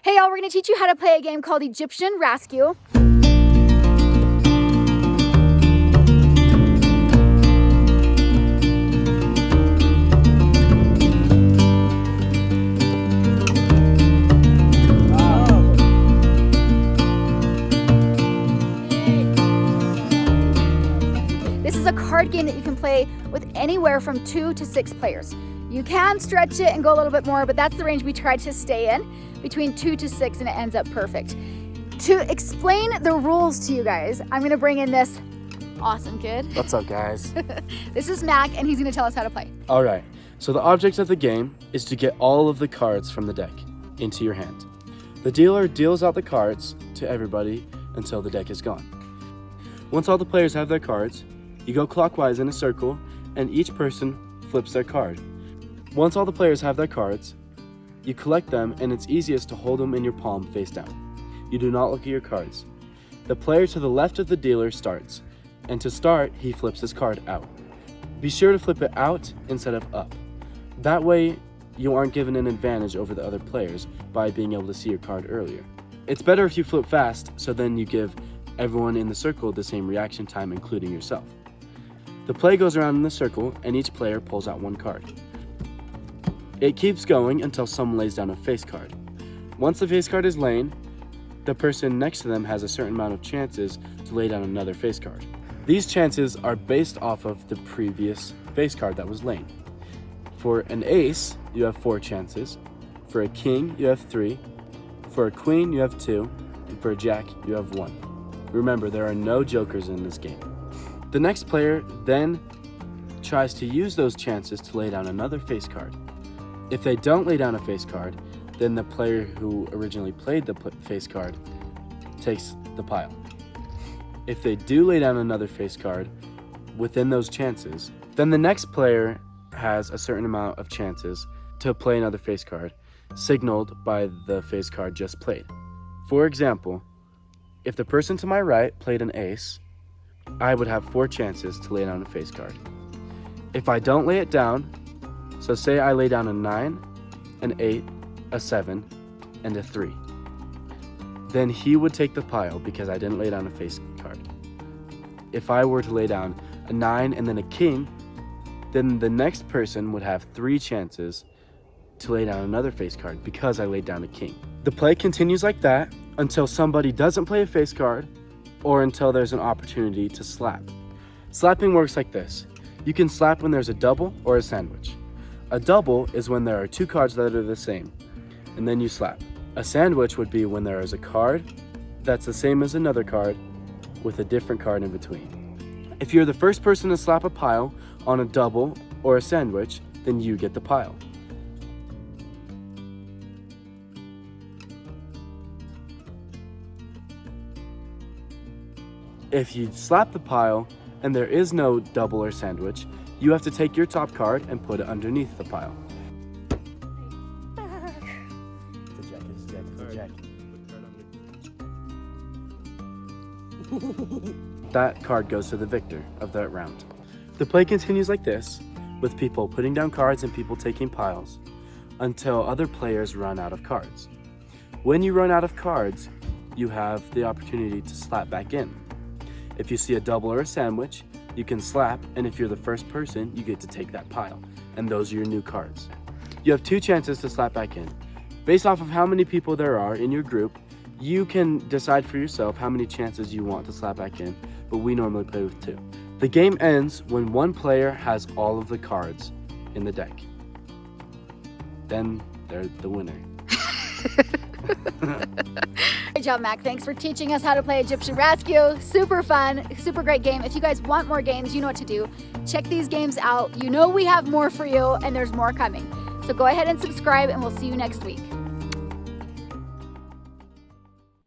Hey y'all, we're gonna teach you how to play a game called Egyptian Ratscrew. This is a card game that you can play with anywhere from 2 to 6 players. You can stretch it and go a little bit more, but that's the range we try to stay in, between 2 to 6, and it ends up perfect. To explain the rules to you guys, I'm gonna bring in this awesome kid. What's up, guys? This is Mac, and he's gonna tell us how to play. All right, so the object of the game is to get all of the cards from the deck into your hand. The dealer deals out the cards to everybody until the deck is gone. Once all the players have their cards, you go clockwise in a circle, and each person flips their card. Once all the players have their cards, you collect them, and it's easiest to hold them in your palm face down. You do not look at your cards. The player to the left of the dealer starts, and to start, he flips his card out. Be sure to flip it out instead of up. That way, you aren't given an advantage over the other players by being able to see your card earlier. It's better if you flip fast, so then you give everyone in the circle the same reaction time, including yourself. The play goes around in the circle, and each player pulls out one card. It keeps going until someone lays down a face card. Once the face card is laid, the person next to them has a certain amount of chances to lay down another face card. These chances are based off of the previous face card that was laid. For an ace, you have 4 chances. For a king, you have 3. For a queen, you have 2. And for a jack, you have 1. Remember, there are no jokers in this game. The next player then tries to use those chances to lay down another face card. If they don't lay down a face card, then the player who originally played the face card takes the pile. If they do lay down another face card within those chances, then the next player has a certain amount of chances to play another face card, signaled by the face card just played. For example, if the person to my right played an ace, I would have 4 chances to lay down a face card. If I don't lay it down, so say I lay down a 9, an 8, a 7, and a 3, then he would take the pile because I didn't lay down a face card. If I were to lay down a 9 and then a king, then the next person would have 3 chances to lay down another face card because I laid down a king. The play continues like that until somebody doesn't play a face card or until there's an opportunity to slap. Slapping works like this. You can slap when there's a double or a sandwich. A double is when there are 2 cards that are the same, and then you slap. A sandwich would be when there is a card that's the same as another card with a different card in between. If you're the first person to slap a pile on a double or a sandwich, then you get the pile. If you slap the pile and there is no double or sandwich, you have to take your top card and put it underneath the pile. It's a jack. That card goes to the victor of that round. The play continues like this, with people putting down cards and people taking piles, until other players run out of cards. When you run out of cards, you have the opportunity to slap back in. If you see a double or a sandwich, you can slap, and if you're the first person, you get to take that pile, and those are your new cards. You have 2 chances to slap back in. Based off of how many people there are in your group, you can decide for yourself how many chances you want to slap back in, but we normally play with 2. The game ends when one player has all of the cards in the deck. Then they're the winner. Great job, Mac. Thanks for teaching us how to play Egyptian Ratscrew. Super fun, super great game. If you guys want more games, you know what to do. Check these games out. You know we have more for you, and there's more coming. So go ahead and subscribe, and we'll see you next week.